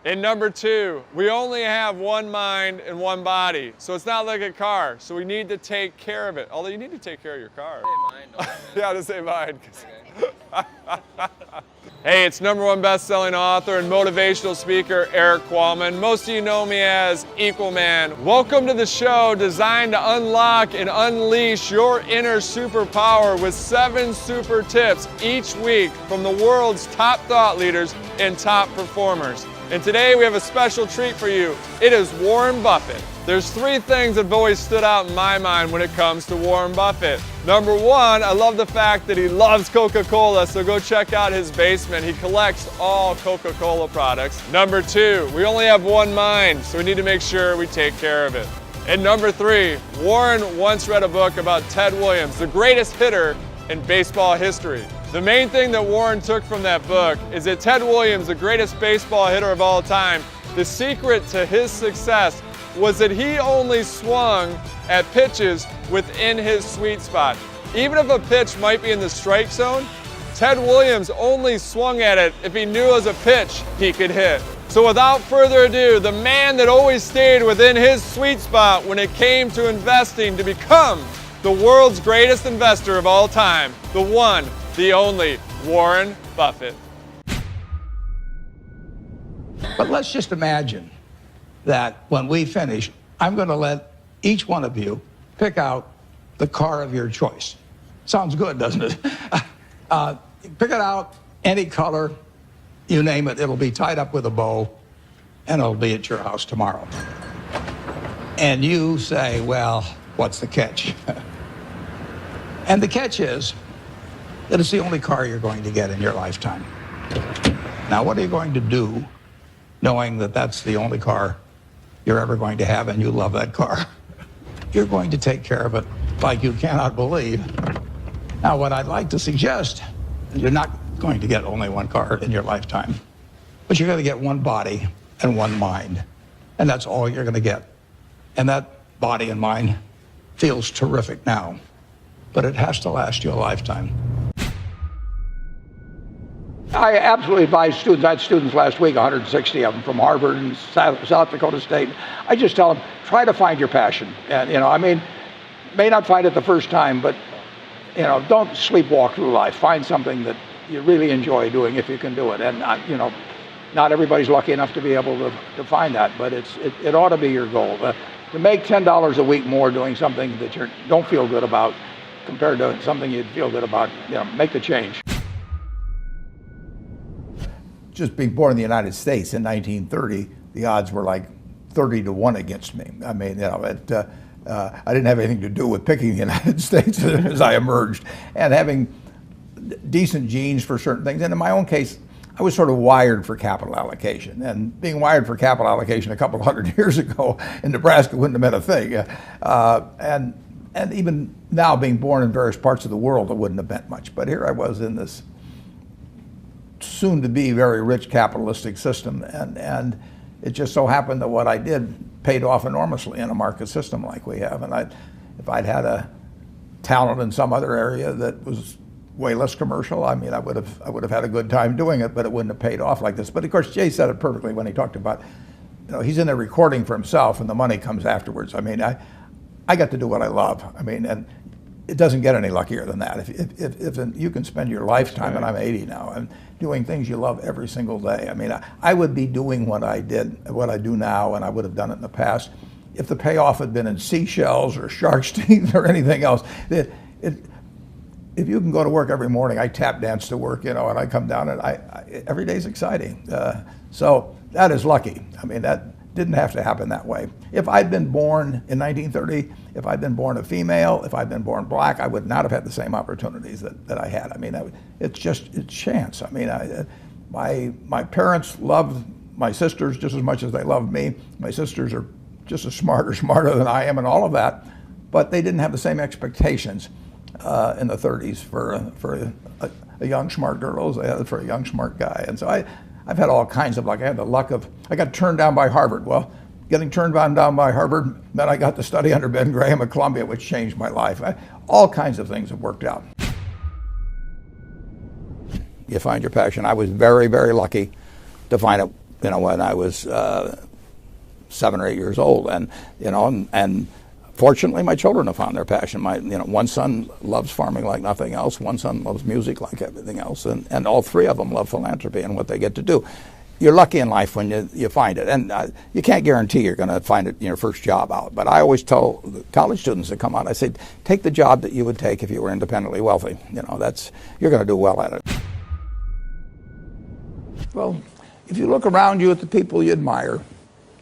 And number two, we only have one mind and one body. So it's not like a car. So we need to take care of it. Although you need to take care of your car. Yeah, to say mine. Okay. Hey, it's #1 best-selling author and motivational speaker Erik Qualman. Most of you know me as Equalman. Welcome to the show designed to unlock and unleash your inner superpower with 7 super tips each week from the world's top thought leaders and top performers. And today we have a special treat for you. It is Warren Buffett. There's 3 things that have always stood out in my mind when it comes to Warren Buffett. Number 1, I love the fact that he loves Coca-Cola, so go check out his basement. He collects all Coca-Cola products. Number 2, we only have one mind, so we need to make sure we take care of it. And number 3, Warren once read a book about Ted Williams, the greatest hitter in baseball history. The main thing that Warren took from that book is that Ted Williams, the greatest baseball hitter of all time, the secret to his success was that he only swung at pitches within his sweet spot. Even if a pitch might be in the strike zone, Ted Williams only swung at it if he knew it was a pitch he could hit. So without further ado, the man that always stayed within his sweet spot when it came to investing to become the world's greatest investor of all time, the one, the only, Warren Buffett. But let's just imagine that when we finish, I'm going to let each one of you pick out the car of your choice. Sounds good, doesn't it? Pick it out, any color, you name it. It'll be tied up with a bow, and it'll be at your house tomorrow. And you say, well, what's the catch? And the catch is that it's the only car you're going to get in your lifetime. Now, what are you going to do knowing that that's the only car you're ever going to have and you love that car? You're going to take care of it like you cannot believe. Now, what I'd like to suggest is you're not going to get only one car in your lifetime, but you're going to get one body and one mind, and that's all you're going to get. And that body and mind feels terrific now, but it has to last you a lifetime. I absolutely advise students. I had students last week, 160 of them from Harvard and South Dakota State. I just tell them, try to find your passion. And, may not find it the first time, but, don't sleepwalk through life. Find something that you really enjoy doing if you can do it. And, not everybody's lucky enough to be able to find that, but it ought to be your goal. To make $10 a week more doing something that you don't feel good about compared to something you'd feel good about, make the change. Just being born in the United States in 1930, the odds were like 30 to 1 against me. I mean, I didn't have anything to do with picking the United States as I emerged, and having decent genes for certain things. And in my own case, I was sort of wired for capital allocation. And being wired for capital allocation a couple of 100 years ago in Nebraska wouldn't have been a thing. And even now, being born in various parts of the world, it wouldn't have meant much. But here I was in this soon to be very rich capitalistic system, and it just so happened that what I did paid off enormously in a market system like we have. And if I'd had a talent in some other area that was way less commercial, I would have had a good time doing it, but it wouldn't have paid off like this. But of course, Jay said it perfectly when he talked about, he's in there recording for himself, and the money comes afterwards. I got to do what I love. And it doesn't get any luckier than that. If you can spend your lifetime, and I'm 80 now, and doing things you love every single day. I would be doing what I do now, and I would have done it in the past, if the payoff had been in seashells or shark's teeth or anything else. If you can go to work every morning, I tap dance to work, and I come down, and every day's exciting. So that is lucky. That didn't have to happen that way. If I'd been born in 1930, if I'd been born a female, if I'd been born black, I would not have had the same opportunities that I had. It's chance. My parents loved my sisters just as much as they loved me. My sisters are just as smart or smarter than I am and all of that, but they didn't have the same expectations in the 30s for a young smart girl as they had for a young smart guy. And so I've had all kinds of luck. I had the luck of, I got turned down by Harvard. Well, getting turned down by Harvard meant I got to study under Ben Graham at Columbia, which changed my life. All kinds of things have worked out. You find your passion. I was very, very lucky to find it when I was 7 or 8 years old, and fortunately, my children have found their passion. One son loves farming like nothing else. One son loves music like everything else, and all three of them love philanthropy and what they get to do. You're lucky in life when you find it, and you can't guarantee you're going to find it in your first job out. But I always tell the college students that come out, I say, take the job that you would take if you were independently wealthy. You're going to do well at it. Well, if you look around you at the people you admire,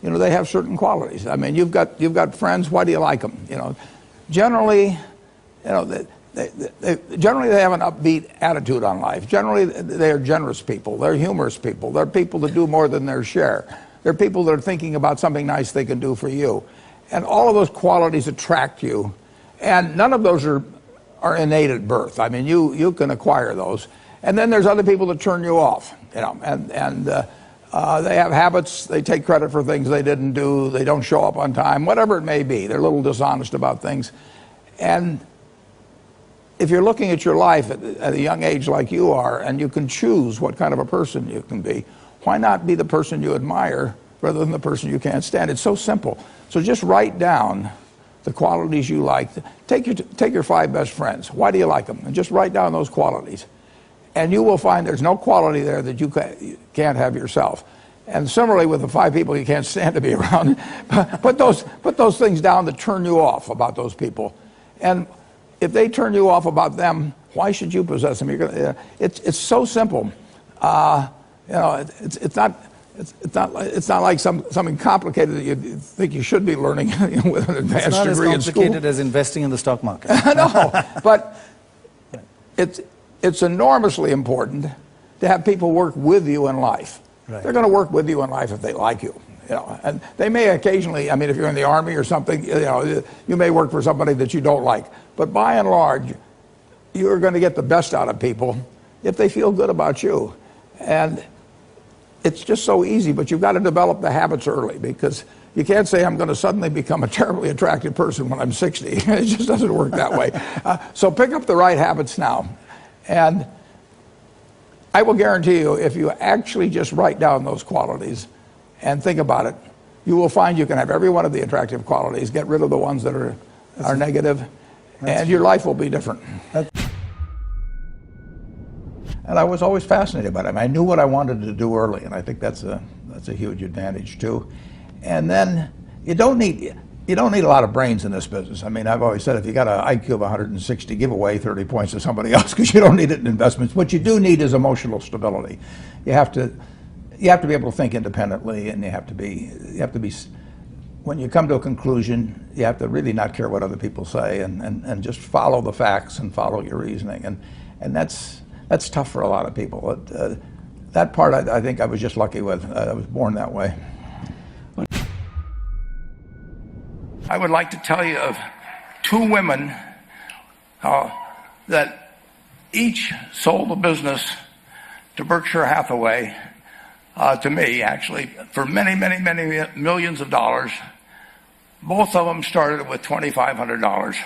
they have certain qualities. I mean, you've got friends. Why do you like them? Generally, generally they have an upbeat attitude on life. Generally, they are generous people. They're humorous people. They're people that do more than their share. They're people that are thinking about something nice they can do for you, and all of those qualities attract you. And none of those are innate at birth. I mean, you can acquire those. And then there's other people that turn you off. They have habits. They take credit for things they didn't do. They don't show up on time, whatever it may be. They're a little dishonest about things. And if you're looking at your life at a young age like you are, and you can choose what kind of a person you can be, why not be the person you admire rather than the person you can't stand? It's so simple. So just write down the qualities you like. Take your 5 best friends. Why do you like them? And just write down those qualities. And you will find there's no quality there that you can't have yourself. And similarly with the 5 people you can't stand to be around, put those things down that turn you off about those people. And if they turn you off about them, why should you possess them? It's so simple. It's not like something complicated that you think you should be learning with an advanced degree in school. It's not as complicated as investing in the stock market. No, but it's enormously important to have people work with you in life. Right. They're going to work with you in life if they like you. And they may occasionally, I mean, if you're in the Army or something, you may work for somebody that you don't like. But by and large, you're going to get the best out of people if they feel good about you. And it's just so easy, but you've got to develop the habits early, because you can't say I'm going to suddenly become a terribly attractive person when I'm 60. It just doesn't work that way. So pick up the right habits now. And I will guarantee you, if you actually just write down those qualities and think about it, you will find you can have every one of the attractive qualities, get rid of the ones that are negative, and your life will be different. And I was always fascinated by it. I knew what I wanted to do early, and I think that's a huge advantage too. And then you don't need a lot of brains in this business. I mean, I've always said if you got an IQ of 160, give away 30 points to somebody else, because you don't need it in investments. What you do need is emotional stability. You have to be able to think independently, and you have to be when you come to a conclusion, you have to really not care what other people say, and just follow the facts and follow your reasoning. And that's tough for a lot of people. That part I think I was just lucky with. I was born that way. I would like to tell you of 2 women that each sold a business to Berkshire Hathaway, to me actually, for many, many, many millions of dollars. Both of them started with $2,500.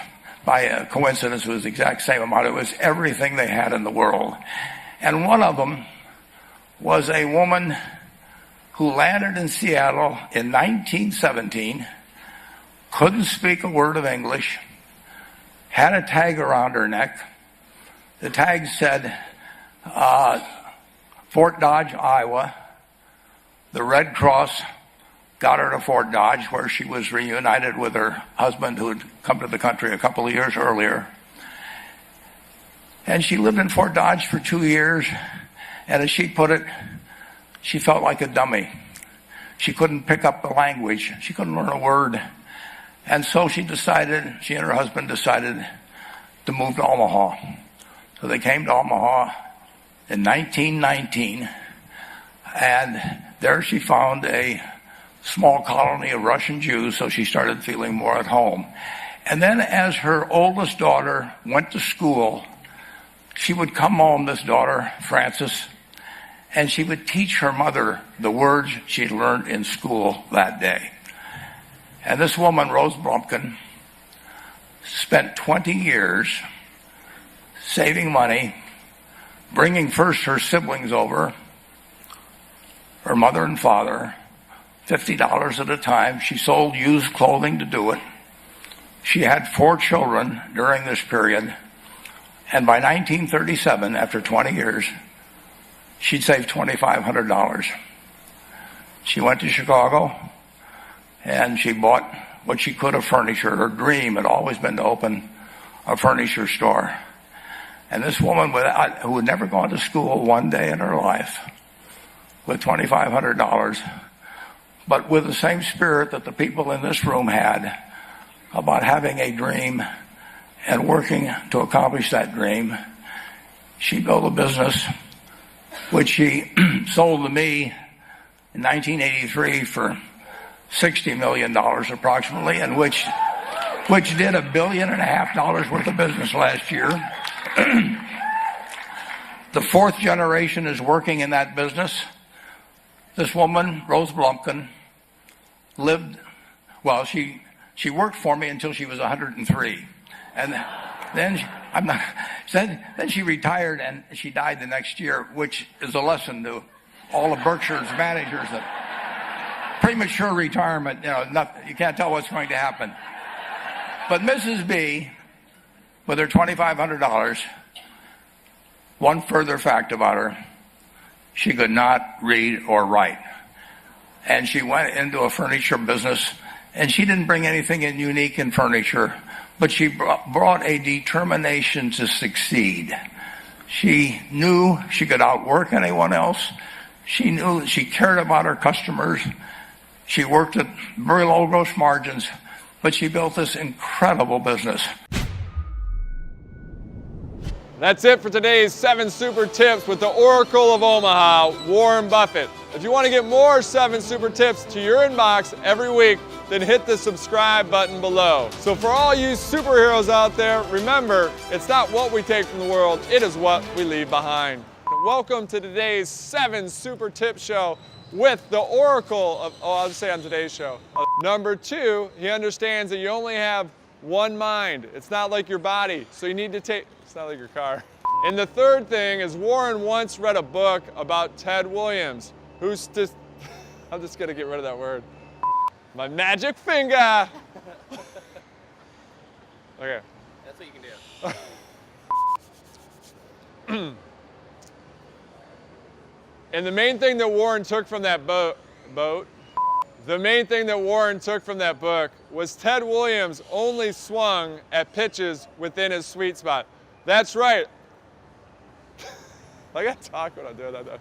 By a coincidence, it was the exact same amount. It was everything they had in the world. And one of them was a woman who landed in Seattle in 1917, couldn't speak a word of English, had a tag around her neck. The tag said, Fort Dodge, Iowa. The Red Cross got her to Fort Dodge, where she was reunited with her husband, who had come to the country a couple of years earlier. And she lived in Fort Dodge for 2 years, and as she put it, she felt like a dummy. She couldn't pick up the language. She couldn't learn a word. And so she and her husband decided to move to Omaha. So they came to Omaha in 1919, and there she found a small colony of Russian Jews, so she started feeling more at home. And then as her oldest daughter went to school, she would come home, this daughter, Frances, and she would teach her mother the words she'd learned in school that day. And this woman, Rose Blumpkin, spent 20 years saving money, bringing first her siblings over, her mother and father $50 at a time. She sold used clothing to do it. She had 4 children during this period. And by 1937, after 20 years, she'd saved $2,500. She went to Chicago and she bought what she could of furniture. Her dream had always been to open a furniture store. And this woman who had never gone to school one day in her life, with $2,500, but with the same spirit that the people in this room had about having a dream and working to accomplish that dream, she built a business which she sold to me in 1983 for $60 million approximately, and which did $1.5 billion worth of business last year. The 4th generation is working in that business. This woman, Rose Blumpkin, she worked for me until she was 103. And then then she retired and she died the next year, which is a lesson to all of Berkshire's managers that premature retirement, you can't tell what's going to happen. But Mrs. B, with her $2,500, one further fact about her, she could not read or write. And she went into a furniture business, and she didn't bring anything in unique in furniture, but she brought a determination to succeed. She knew she could outwork anyone else. She knew she cared about her customers. She worked at very low gross margins, but she built this incredible business. That's it for today's 7 super tips with the Oracle of Omaha, Warren Buffett. If you want to get more 7 super tips to your inbox every week, then hit the subscribe button below. So for all you superheroes out there, remember, it's not what we take from the world, it is what we leave behind. Welcome to today's 7 super tip show with the Oracle of, I'll just say on today's show. Number 2, he understands that you only have one mind. It's not like your body, so you need to take, it's not like your car. And the third thing is Warren once read a book about Ted Williams, who's just, I'm just gonna get rid of that word. My magic finger. Okay. That's what you can do. And the main thing that Warren took from that the main thing that Warren took from that book was Ted Williams only swung at pitches within his sweet spot. That's right. I gotta talk when I'm doing that.